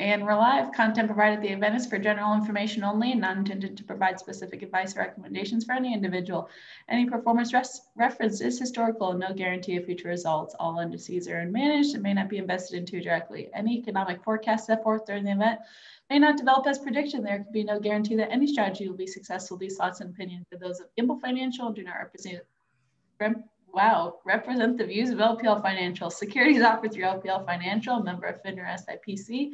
And we're live. Content provided at the event is for general information only and not intended to provide specific advice or recommendations for any individual. Any performance reference is historical and no guarantee of future results. All indices are unmanaged and may not be invested into directly. Any economic forecast set forth during the event may not develop as predicted. There can be no guarantee that any strategy will be successful. These thoughts and opinions are those of Gimbal Financial and do not represent the views of LPL Financial. Securities offered through LPL Financial, a member of FINRA SIPC,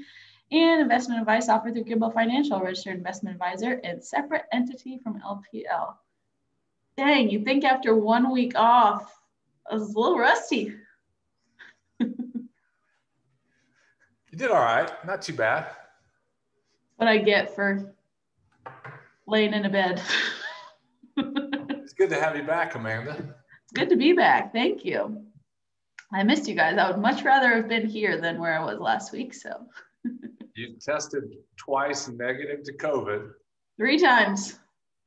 and investment advice offered through Gimbal Financial, a registered investment advisor, and separate entity from LPL. Dang, you think after 1 week off, I was a little rusty. You did all right, not too bad. What I get for laying in a bed. It's good to have you back, Amanda. It's good to be back. Thank you. I missed you guys. I would much rather have been here than where I was last week. So you tested twice negative to COVID. 3 times.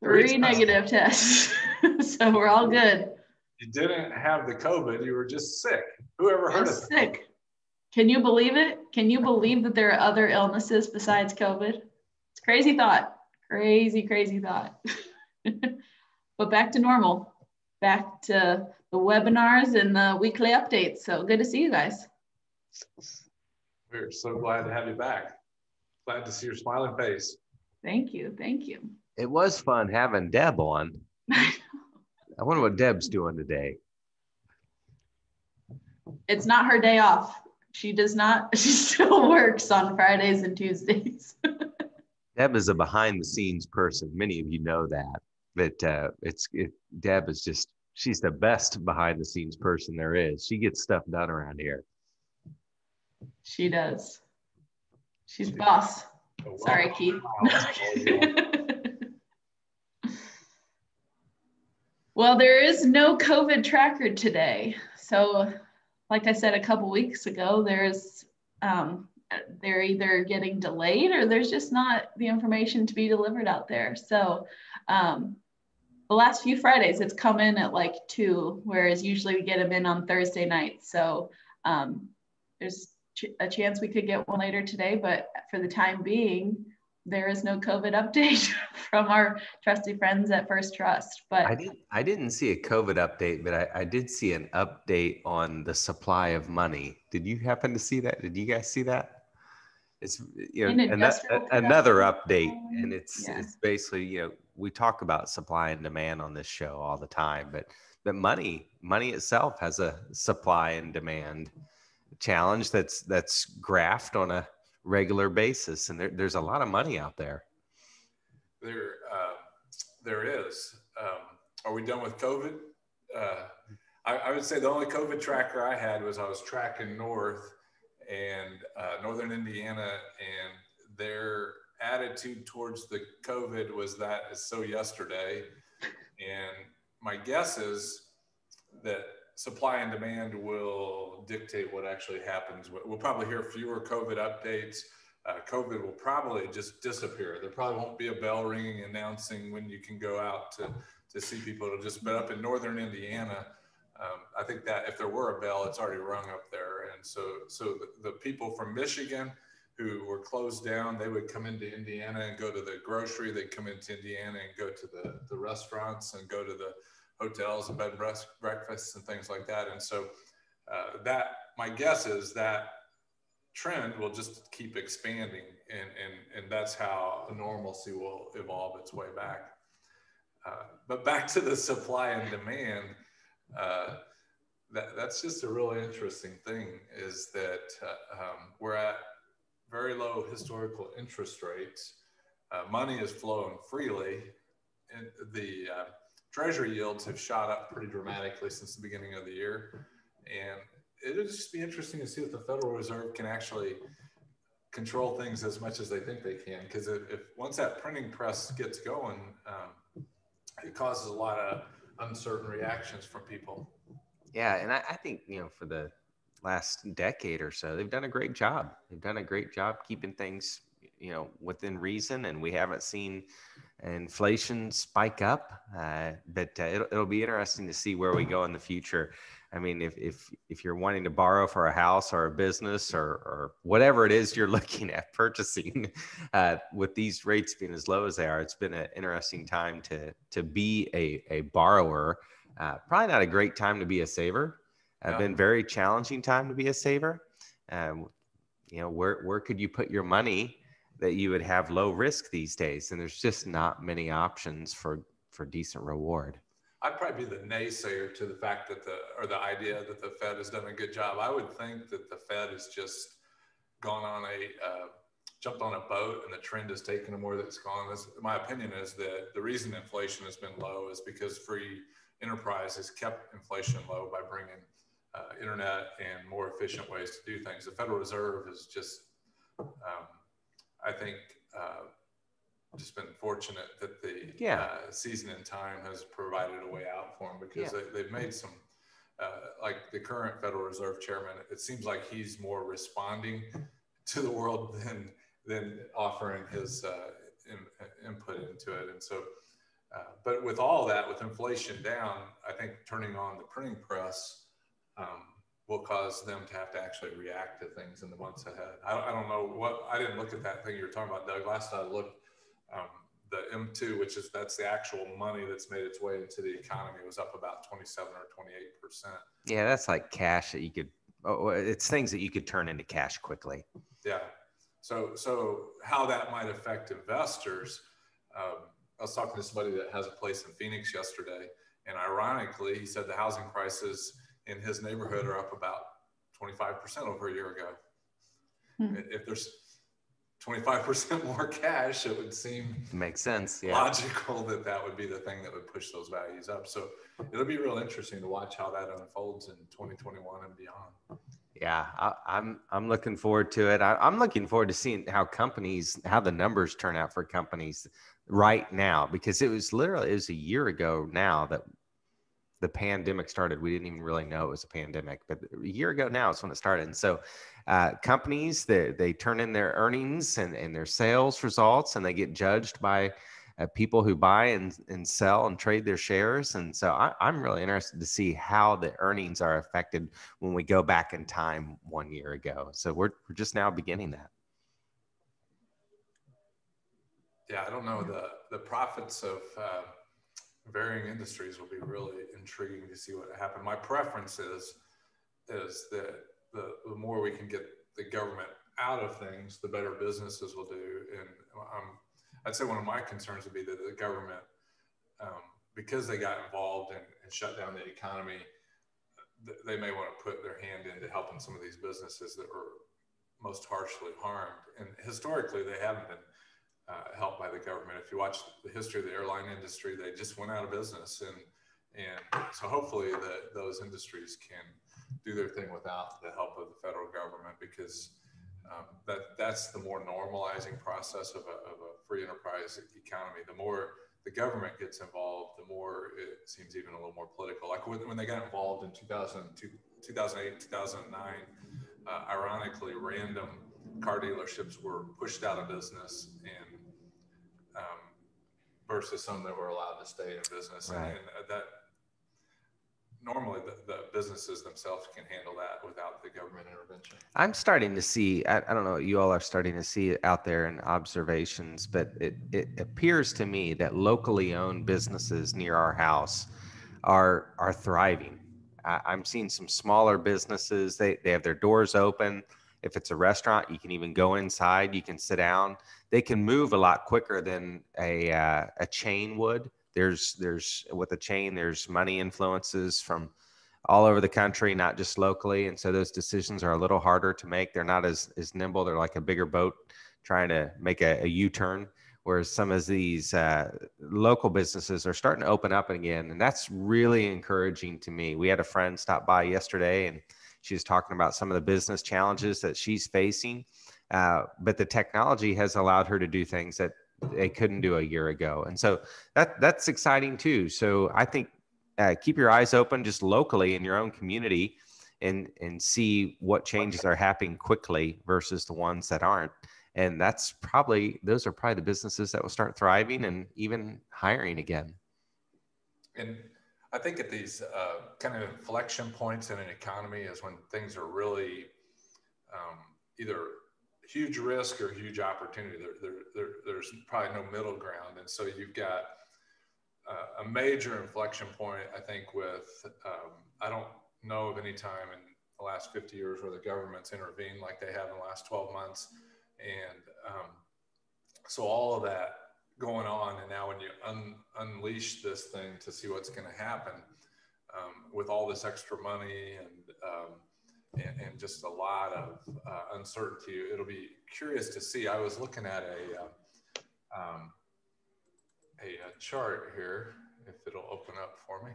Three negative tests. So we're all good. You didn't have the COVID. You were just sick. Whoever heard of sick? Can you believe it? Can you believe that there are other illnesses besides COVID? It's a crazy thought. Crazy, crazy thought. But back to normal. Back to the webinars and the weekly updates. So good to see you guys. We're so glad to have you back. Glad to see your smiling face. Thank you. Thank you. It was fun having Deb on. I wonder what Deb's doing today. It's not her day off. She does not. She still works on Fridays and Tuesdays. Deb is a behind the scenes person. Many of you know that. But Deb is just, she's the best behind the scenes person there is. She gets stuff done around here. She does. She's boss. Oh, wow. Sorry, Keith. Well, there is no COVID tracker today. So like I said a couple weeks ago, they're either getting delayed or there's just not the information to be delivered out there. So the last few Fridays, it's come in at like 2, whereas usually we get them in on Thursday night. So there's a chance we could get one later today, but for the time being, there is no COVID update from our trusty friends at First Trust. But I didn't see a COVID update, but I did see an update on the supply of money. Did you happen to see that? Did you guys see that? It's another update, and it's basically we talk about supply and demand on this show all the time, but money itself has a supply and demand challenge that's graphed on a regular basis, and there's a lot of money out there. There is. Are we done with COVID? I would say the only COVID tracker I had was I was tracking north and northern Indiana, and their attitude towards the COVID was that is so yesterday. And my guess is that supply and demand will dictate what actually happens. We'll probably hear fewer COVID updates. COVID will probably just disappear. There probably won't be a bell ringing announcing when you can go out to see people. It'll just, but up in northern Indiana, I think that if there were a bell, it's already rung up there. And so the people from Michigan who were closed down, they would come into Indiana and go to the grocery. They'd come into Indiana and go to the restaurants and go to the hotels and bed and breakfasts and things like that. And so that, my guess is that trend will just keep expanding, and that's how normalcy will evolve its way back. But back to the supply and demand, that's just a really interesting thing, is that we're at very low historical interest rates. Money is flowing freely, and the Treasury yields have shot up pretty dramatically since the beginning of the year. And it'll just be interesting to see if the Federal Reserve can actually control things as much as they think they can. Because if once that printing press gets going, it causes a lot of uncertain reactions from people. Yeah, and I think, for the last decade or so, they've done a great job. They've done a great job keeping things, within reason, and we haven't seen inflation spike up. But it'll be interesting to see where we go in the future. I mean, if you're wanting to borrow for a house or a business or whatever it is you're looking at purchasing, with these rates being as low as they are, it's been an interesting time to be a borrower. Probably not a great time to be a saver. Been very challenging time to be a saver. Where could you put your money that you would have low risk these days? And there's just not many options for decent reward. I'd probably be the naysayer to the fact that the idea that the Fed has done a good job. I would think that the Fed has just gone on jumped on a boat and the trend has taken them where it's gone. My opinion is that the reason inflation has been low is because free enterprise has kept inflation low by bringing internet and more efficient ways to do things. The Federal Reserve is just, I think, just been fortunate that the season in time has provided a way out for them, because they've made some, like the current Federal Reserve chairman, it seems like he's more responding to the world than offering his input into it. And so, but with all that, with inflation down, I think turning on the printing press will cause them to have to actually react to things in the months ahead. I don't know I didn't look at that thing you were talking about, Doug. Last I looked, the M2, that's the actual money that's made its way into the economy, was up about 27 or 28%. Yeah, that's like cash that you could, it's things that you could turn into cash quickly. Yeah. So how that might affect investors, I was talking to somebody that has a place in Phoenix yesterday, and ironically, he said the housing prices in his neighborhood are up about 25% over a year ago. If there's 25% more cash, it would seem makes sense. Logical that would be the thing that would push those values up. So it'll be real interesting to watch how that unfolds in 2021 and beyond. Yeah, I'm looking forward to it. I'm looking forward to seeing how the numbers turn out for companies right now, because it was a year ago now that the pandemic started. We didn't even really know it was a pandemic, but a year ago now is when it started. And so companies, they turn in their earnings and their sales results, and they get judged by people who buy and sell and trade their shares. And so I'm really interested to see how the earnings are affected when we go back in time 1 year ago. So we're just now beginning that. Yeah, I don't know. The profits of varying industries will be really intriguing to see what happened. My preference is that the more we can get the government out of things, the better businesses will do. And I'd say one of my concerns would be that the government, because they got involved and shut down the economy, they may want to put their hand into helping some of these businesses that were most harshly harmed. And historically, they haven't been helped by the government. If you watch the history of the airline industry, they just went out of business. And so hopefully those industries can do their thing without the help of the federal government, because that's the more normalizing process of a free enterprise economy. The more the government gets involved, the more it seems even a little more political. Like when they got involved in 2008, 2009, ironically, random car dealerships were pushed out of business, and versus some that were allowed to stay in business. Right. And that normally the businesses themselves can handle that without the government intervention. I'm starting to see, I don't know what you all are starting to see out there in observations, but it appears to me that locally owned businesses near our house are thriving. I'm seeing some smaller businesses, they have their doors open. If it's a restaurant, you can even go inside, you can sit down. They can move a lot quicker than a chain would. There's with a chain, there's money influences from all over the country, not just locally. And so those decisions are a little harder to make. They're not as nimble. They're like a bigger boat trying to make a U-turn. Whereas some of these local businesses are starting to open up again. And that's really encouraging to me. We had a friend stop by yesterday, and she was talking about some of the business challenges that she's facing. But the technology has allowed her to do things that they couldn't do a year ago. And so that's exciting too. So I think keep your eyes open just locally in your own community and see what changes are happening quickly versus the ones that aren't. And those are probably the businesses that will start thriving and even hiring again. And I think at these kind of inflection points in an economy is when things are really either huge risk or huge opportunity. There's probably no middle ground. And so you've got a major inflection point, I think, with, I don't know of any time in the last 50 years where the government's intervened like they have in the last 12 months. And so all of that going on, and now when you unleash this thing to see what's going to happen with all this extra money and just a lot of uncertainty, it'll be curious to see. I was looking at a chart here, if it'll open up for me.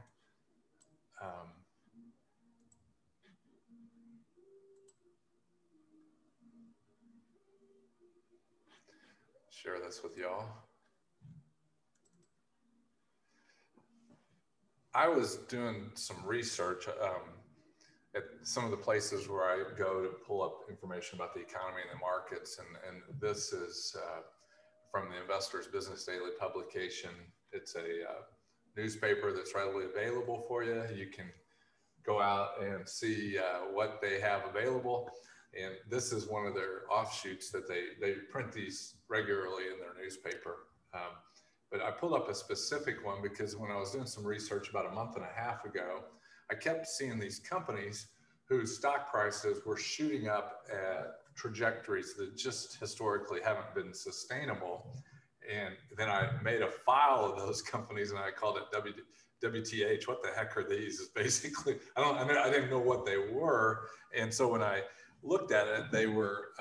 Share this with y'all. I was doing some research at some of the places where I go to pull up information about the economy and the markets. And this is from the Investors Business Daily publication. It's a newspaper that's readily available for you. You can go out and see what they have available. And this is one of their offshoots that they print these regularly in their newspaper. But I pulled up a specific one because when I was doing some research about a month and a half ago, I kept seeing these companies whose stock prices were shooting up at trajectories that just historically haven't been sustainable. And then I made a file of those companies and I called it WTH. What the heck are these? Is basically, I didn't know what they were. And so when I looked at it, they were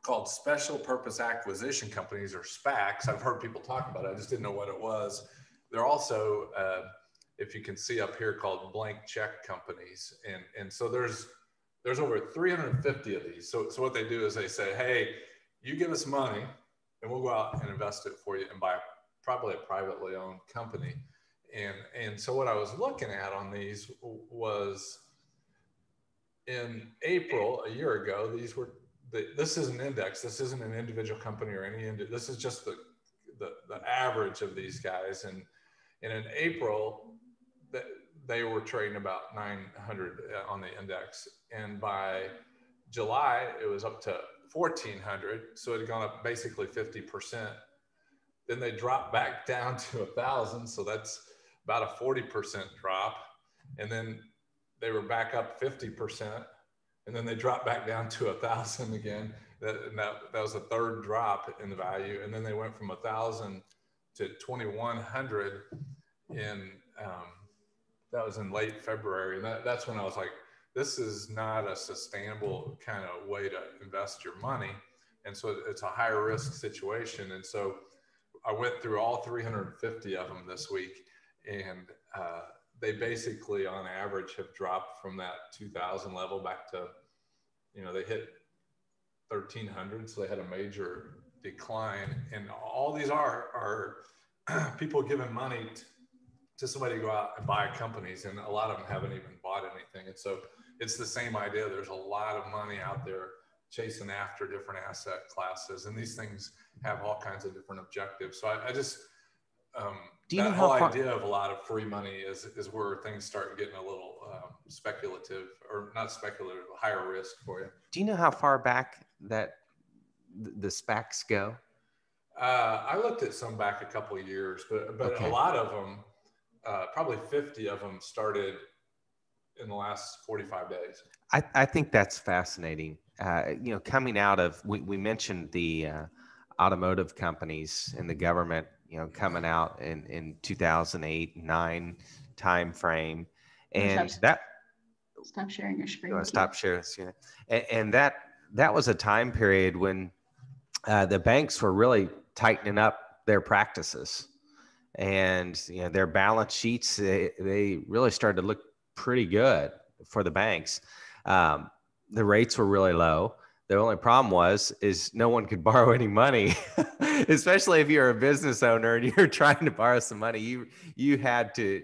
called special purpose acquisition companies, or SPACs. I've heard people talk about it. I just didn't know what it was. They're also, if you can see up here, called blank check companies. And so there's over 350 of these. So what they do is they say, hey, you give us money and we'll go out and invest it for you and buy probably a privately owned company. And so what I was looking at on these was in April, a year ago, this is an index. This isn't an individual company or any this is just the average of these guys. And in April, they were trading about 900 on the index. And by July, it was up to 1,400. So it had gone up basically 50%. Then they dropped back down to 1,000. So that's about a 40% drop. And then they were back up 50%. And then they dropped back down to 1,000 again. That was a third drop in the value. And then they went from 1,000 to 2,100 that was in late February. And that's when I was like, this is not a sustainable kind of way to invest your money. And so it's a higher risk situation. And so I went through all 350 of them this week. And they basically on average have dropped from that 2,000 level back to, they hit 1,300. So they had a major decline. And all these are people giving money to somebody to go out and buy companies. And a lot of them haven't even bought anything. And so it's the same idea. There's a lot of money out there chasing after different asset classes. And these things have all kinds of different objectives. So I just, that whole idea of a lot of free money is where things start getting a little speculative, or not speculative, higher risk for you. Do you know how far back that the SPACs go? I looked at some back a couple of years, but okay. A lot of them, probably 50 of them started in the last 45 days. I think that's fascinating. Coming out of, we mentioned the automotive companies and the government, coming out in 2008-9 time frame. And stop sharing your screen. Stop sharing. And that was a time period when the banks were really tightening up their practices, and their balance sheets, they really started to look pretty good for the banks. The rates were really low. The only problem is no one could borrow any money, especially if you're a business owner and you're trying to borrow some money. You had to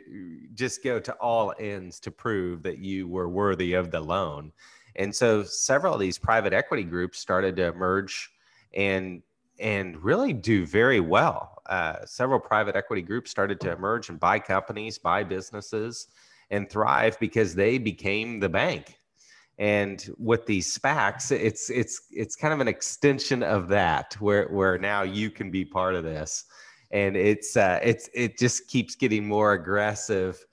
just go to all ends to prove that you were worthy of the loan. And so several of these private equity groups started to emerge and and really do very well. Several private equity groups started to emerge and buy companies, buy businesses, and thrive because they became the bank. And with these SPACs, it's kind of an extension of that, where now you can be part of this, and it just keeps getting more aggressive.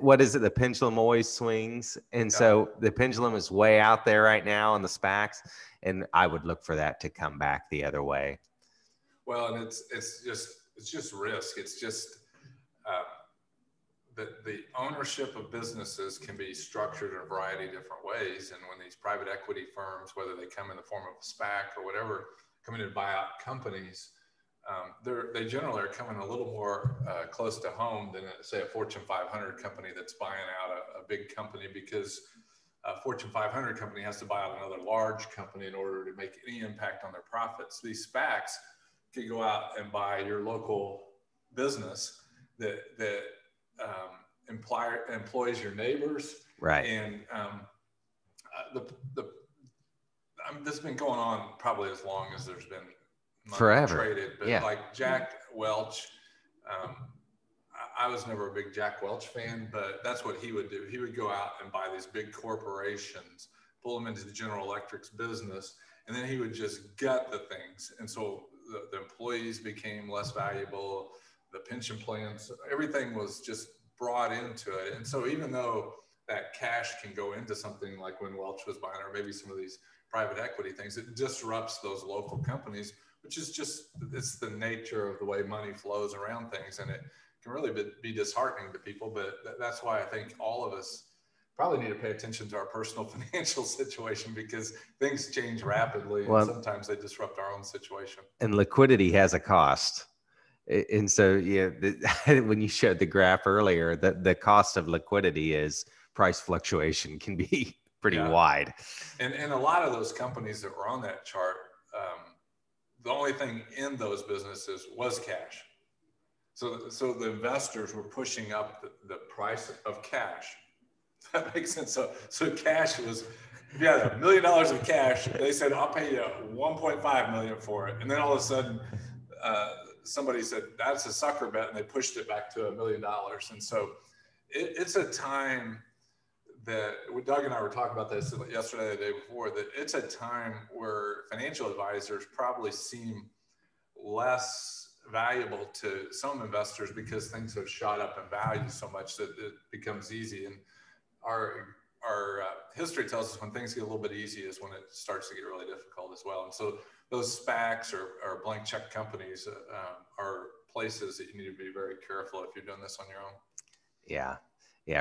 What is it? The pendulum always swings, and so the pendulum is way out there right now on the SPACs, and I would look for that to come back the other way. Well, and it's just risk. It's just the ownership of businesses can be structured in a variety of different ways. And when these private equity firms, whether they come in the form of a SPAC or whatever, come in to buy out companies, they generally are coming a little more close to home than, say, a Fortune 500 company that's buying out a big company, because a Fortune 500 company has to buy out another large company in order to make any impact on their profits. These SPACs can go out and buy your local business that employs your neighbors. Right. And this has been going on probably as long as there's been money forever traded. But yeah. Like Jack Welch, I was never a big Jack Welch fan, but that's what he would do. He would go out and buy these big corporations, pull them into the General Electric's business, and then he would just gut the things. And so the employees became less valuable, the pension plans, everything was just brought into it. And so even though that cash can go into something like when Welch was buying, or maybe some of these private equity things, it disrupts those local companies, which is just, it's the nature of the way money flows around things. And it can really be disheartening to people. But that's why I think all of us probably need to pay attention to our personal financial situation, because things change rapidly, and sometimes they disrupt our own situation. And liquidity has a cost. And so, yeah, when you showed the graph earlier, the cost of liquidity is price fluctuation can be pretty wide. And a lot of those companies that were on that chart, the only thing in those businesses was cash. So the investors were pushing up the price of cash. That makes sense. So cash was, if you had $1 million of cash, they said, I'll pay you $1.5 million for it. And then all of a sudden, somebody said, that's a sucker bet, and they pushed it back to $1 million. And so it's a time that Doug and I were talking about this yesterday, the day before, that it's a time where financial advisors probably seem less valuable to some investors because things have shot up in value so much that it becomes easy. And our history tells us when things get a little bit easy is when it starts to get really difficult as well. And so those SPACs or blank check companies are places that you need to be very careful if you're doing this on your own. Yeah.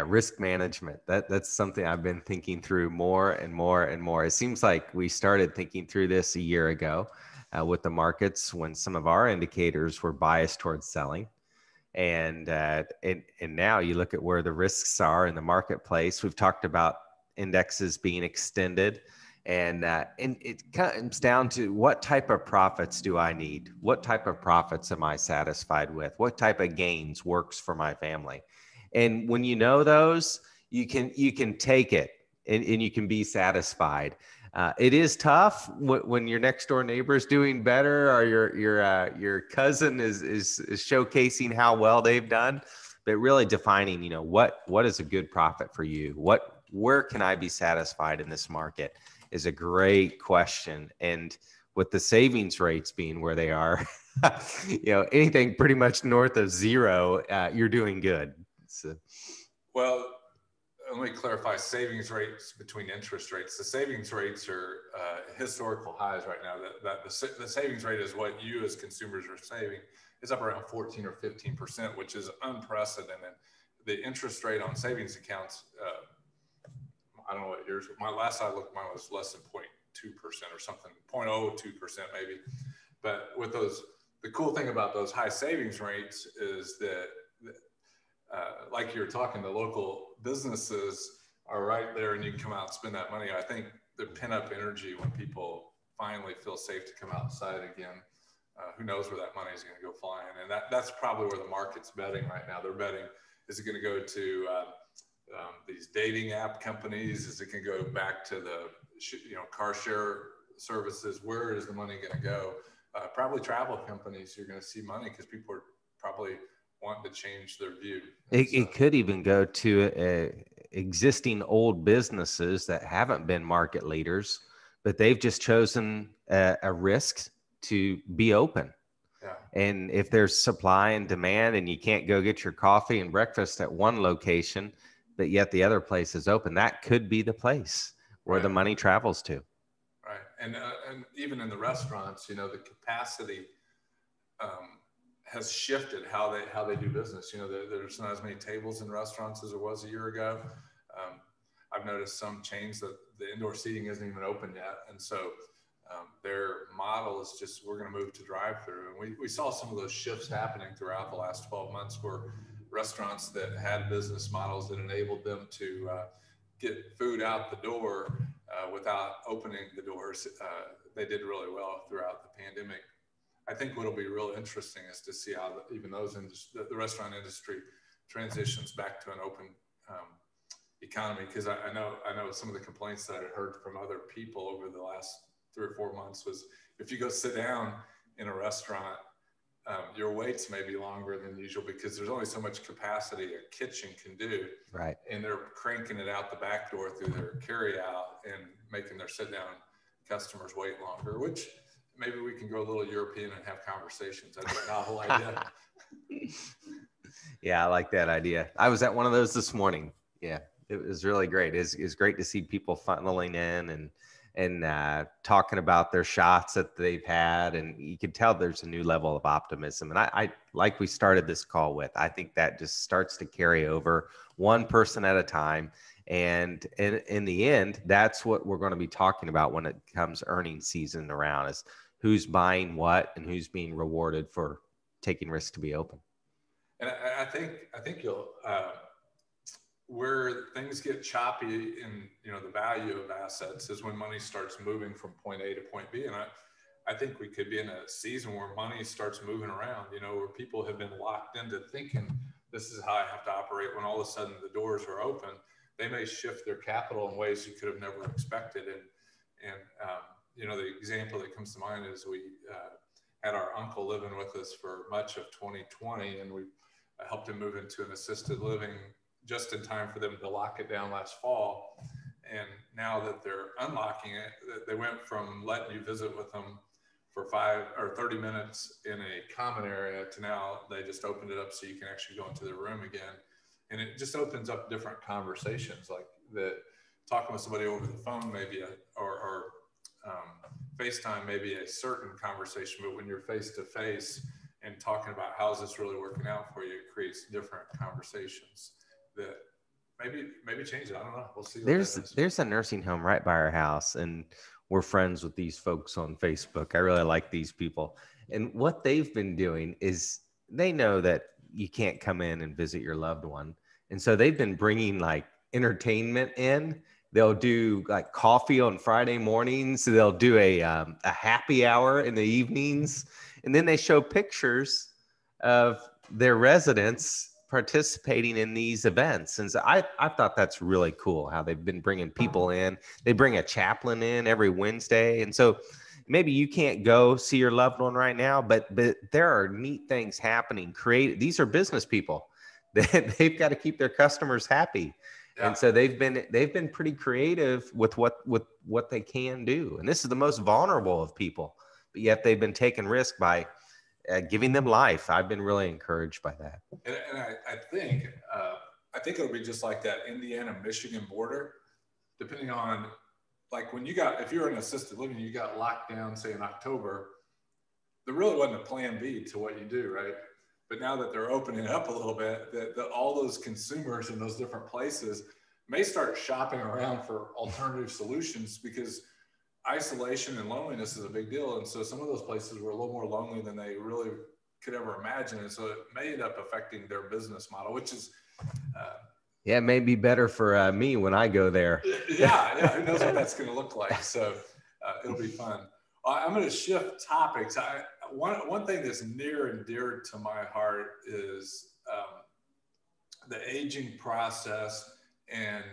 Risk management. That's something I've been thinking through more and more and more. It seems like we started thinking through this a year ago with the markets, when some of our indicators were biased towards selling. And now you look at where the risks are in the marketplace. We've talked about indexes being extended, and it comes down to what type of profits do I need? What type of profits am I satisfied with? What type of gains works for my family? And when you know those, you can take it and you can be satisfied. It is tough when your next door neighbor is doing better, or your cousin is showcasing how well they've done. But really defining, what is a good profit for you? Where can I be satisfied in this market is a great question. And with the savings rates being where they are, anything pretty much north of zero, you're doing good. So. Well, let me clarify savings rates between interest rates. The savings rates are historical highs right now. The savings rate is what you as consumers are saving. It's up around 14 or 15%, which is unprecedented. The interest rate on savings accounts, I don't know what yours. Last I looked, mine was less than 0.2% or something, 0.02% maybe. But with the cool thing about those high savings rates is that, like you were talking, the local businesses are right there, and you can come out and spend that money. I think the pent-up energy when people finally feel safe to come outside again, who knows where that money is going to go flying. And that's probably where the market's betting right now. They're betting, is it going to go to these dating app companies? Is it going to go back to the car share services? Where is the money going to go? probably travel companies, you're going to see money because people are probably wanting to change their view. It could even go to existing old businesses that haven't been market leaders, but they've just chosen a risk to be open. Yeah. And if there's supply and demand and you can't go get your coffee and breakfast at one location, but yet the other place is open, that could be the place where the money travels to. Right. And even in the restaurants, you know, the capacity has shifted how they do business. You know, there's not as many tables in restaurants as there was a year ago. I've noticed some chains that the indoor seating isn't even open yet. And so their model is just, we're going to move to drive-through. And we saw some of those shifts happening throughout the last 12 months where restaurants that had business models that enabled them to get food out the door without opening the doors, they did really well throughout the pandemic. I think what'll be real interesting is to see how even the restaurant industry transitions back to an open economy. Because I know some of the complaints that I heard from other people over the last 3 or 4 months was, if you go sit down in a restaurant, your waits may be longer than usual because there's only so much capacity a kitchen can do. Right. And they're cranking it out the back door through their carry out and making their sit down customers wait longer, which maybe we can go a little European and have conversations. That's a novel idea. Yeah, I like that idea. I was at one of those this morning. Yeah, it was really great. It's great to see people funneling in and talking about their shots that they've had. And you can tell there's a new level of optimism. And I like we started this call with, I think that just starts to carry over one person at a time. And in the end, that's what we're going to be talking about when it comes earnings season around, is who's buying what and who's being rewarded for taking risks to be open. And I think you'll, where things get choppy in, you know, the value of assets is when money starts moving from point A to point B. And I think we could be in a season where money starts moving around, you know, where people have been locked into thinking this is how I have to operate. When all of a sudden the doors are open, they may shift their capital in ways you could have never expected. And you know, the example that comes to mind is we had our uncle living with us for much of 2020, and we helped him move into an assisted living just in time for them to lock it down last fall. And now that they're unlocking it, they went from letting you visit with them for 5 or 30 minutes in a common area to now they just opened it up so you can actually go into the room again. And it just opens up different conversations, like that talking with somebody over the phone, maybe, or FaceTime, maybe a certain conversation, but when you're face to face and talking about how's this really working out for you, it creates different conversations that maybe change it. I don't know. We'll see. There's a nursing home right by our house, and we're friends with these folks on Facebook. I really like these people. And what they've been doing is they know that you can't come in and visit your loved one. And so they've been bringing like entertainment in. They'll do like coffee on Friday mornings. They'll do a happy hour in the evenings. And then they show pictures of their residents participating in these events. And so I thought that's really cool how they've been bringing people in. They bring a chaplain in every Wednesday. And so maybe you can't go see your loved one right now, but there are neat things happening. These are business people. They've got to keep their customers happy. Yeah. And so they've been pretty creative with what they can do. And this is the most vulnerable of people, but yet they've been taking risk by giving them life. I've been really encouraged by that. And I think it'll be just like that Indiana-Michigan border, depending on like if you're in assisted living, you got locked down, say in October, there really wasn't a plan B to what you do, right? But now that they're opening up a little bit, that all those consumers in those different places may start shopping around for alternative solutions, because isolation and loneliness is a big deal. And so some of those places were a little more lonely than they really could ever imagine. And so it may end up affecting their business model, which is... it may be better for me when I go there. Yeah, who knows what that's going to look like. So it'll be fun. I'm going to shift topics. One thing that's near and dear to my heart is the aging process and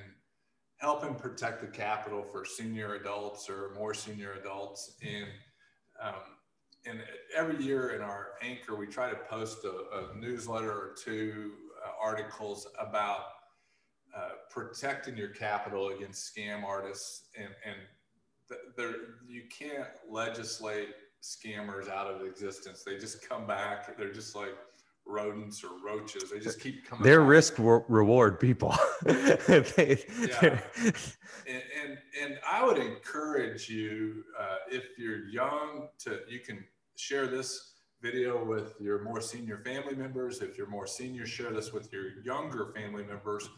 helping protect the capital for senior adults or more senior adults. And every year in our anchor, we try to post a newsletter or two articles about protecting your capital against scam artists, and you can't legislate scammers out of existence. They just come back. They're just like rodents or roaches. They just keep coming They're back. risk reward people. Yeah. And I would encourage you, if you're young, you can share this video with your more senior family members. If you're more senior, share this with your younger family members,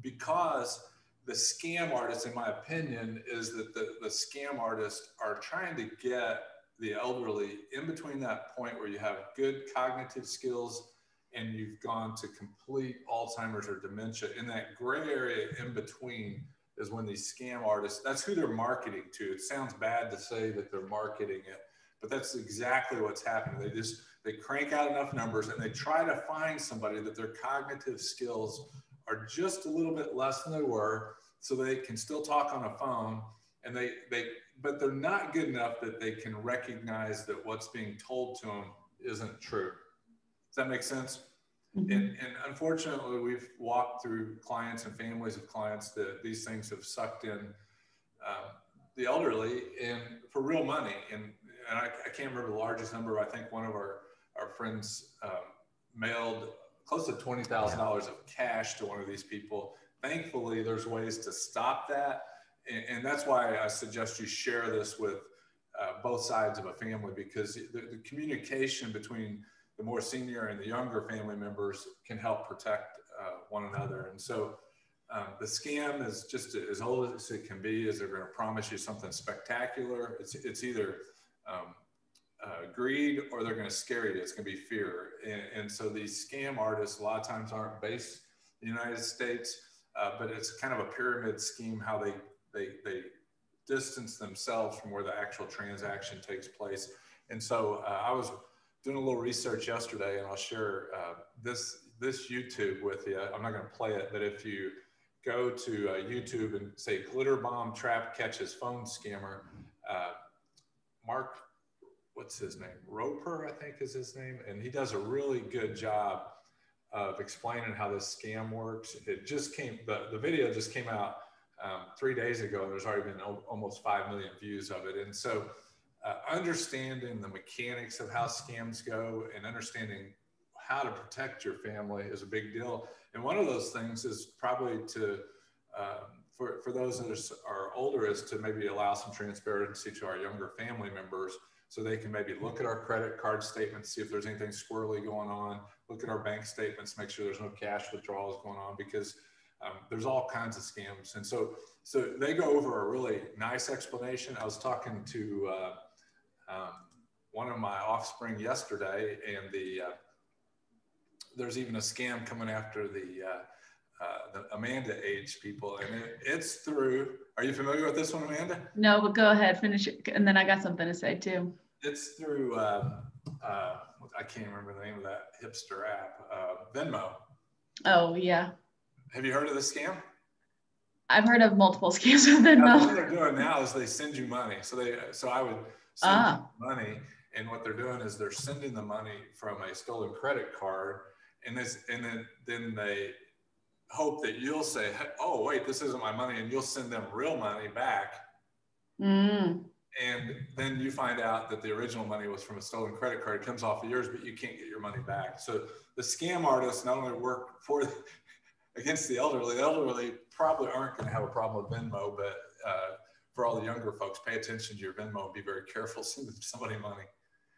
because the scam artists, in my opinion, is that the scam artists are trying to get the elderly in between that point where you have good cognitive skills and you've gone to complete Alzheimer's or dementia. In that gray area in between is when these scam artists, that's who they're marketing to. It sounds bad to say that they're marketing it, but that's exactly what's happening. They crank out enough numbers and they try to find somebody that their cognitive skills are just a little bit less than they were, so they can still talk on a phone, and but they're not good enough that they can recognize that what's being told to them isn't true. Does that make sense? Mm-hmm. And unfortunately, we've walked through clients and families of clients that these things have sucked in the elderly and for real money. And I can't remember the largest number. I think one of our friends mailed close to $20,000 of cash to one of these people. Thankfully, there's ways to stop that. And that's why I suggest you share this with both sides of a family, because the communication between the more senior and the younger family members can help protect one another. And so the scam is just as old as it can be. Is they're going to promise you something spectacular. It's either greed, or they're going to scare you. It's going to be fear. And so these scam artists a lot of times aren't based in the United States, but it's kind of a pyramid scheme, how they distance themselves from where the actual transaction takes place. And so I was doing a little research yesterday, and I'll share this YouTube with you. I'm not going to play it, but if you go to YouTube and say "Glitter Bomb Trap Catches Phone Scammer," Mark, what's his name? Roper, I think is his name. And he does a really good job of explaining how this scam works. It just the video just came out 3 days ago, and there's already been almost 5 million views of it. And so understanding the mechanics of how scams go and understanding how to protect your family is a big deal. And one of those things is probably to, for those that are older, is to maybe allow some transparency to our younger family members, so they can maybe look at our credit card statements, see if there's anything squirrely going on, look at our bank statements, make sure there's no cash withdrawals going on, because there's all kinds of scams. And so they go over a really nice explanation. I was talking to one of my offspring yesterday, and there's even a scam coming after the Amanda age people, and it's through. Are you familiar with this one, Amanda? No, but go ahead, finish it, and then I got something to say too. It's through I can't remember the name of that hipster app, Venmo. Oh yeah. Have you heard of this scam? I've heard of multiple scams with Venmo. What they're doing now is they send you money. So I would send you money, and what they're doing is they're sending the money from a stolen credit card, and then they hope that you'll say, "Oh wait, this isn't my money," and you'll send them real money back. Mm. And then you find out that the original money was from a stolen credit card. It comes off of yours, but you can't get your money back. So the scam artists not only work against the elderly probably aren't going to have a problem with Venmo, but for all the younger folks, pay attention to your Venmo and be very careful sending somebody money.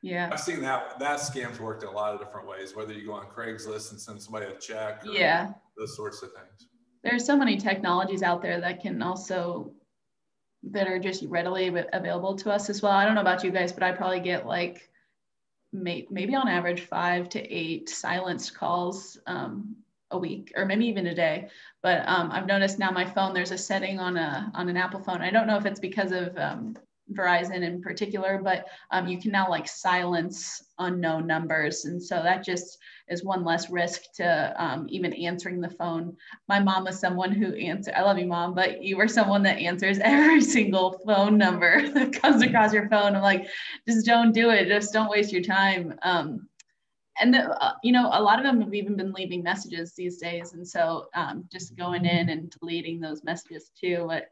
Yeah, I've seen that scam's worked in a lot of different ways, whether you go on Craigslist and send somebody a check, or those sorts of things. There's so many technologies out there that are just readily available to us as well. I don't know about you guys, but I probably get like maybe on average 5 to 8 silenced calls a week, or maybe even a day. But I've noticed now my phone, there's a setting on an Apple phone. I don't know if it's because of Verizon in particular, but you can now like silence unknown numbers. And so that just is one less risk to even answering the phone. My mom was someone who I love you, Mom, but you were someone that answers every single phone number that comes across your phone. I'm like, just don't do it. Just don't waste your time. And you know, a lot of them have even been leaving messages these days. And so just going in and deleting those messages too. But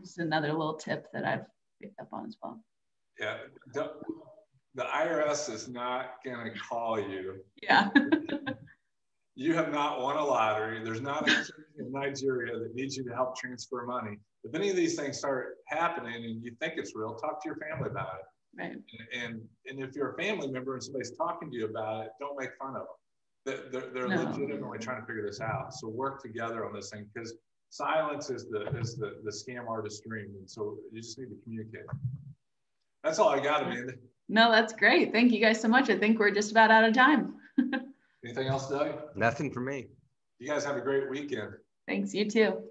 just another little tip that I've picked up on as well. Yeah, the IRS is not going to call you. Yeah. You have not won a lottery. There's not a kid in Nigeria that needs you to help transfer money. If any of these things start happening and you think it's real, talk to your family about it. Right. And if you're a family member and somebody's talking to you about it, don't make fun of them. They're legitimately trying to figure this out. So work together on this thing, because silence is the scam artist's dream. And so you just need to communicate. That's all I got, Amanda. No, that's great. Thank you guys so much. I think we're just about out of time. Anything else, Doug? Nothing for me. You guys have a great weekend. Thanks, you too.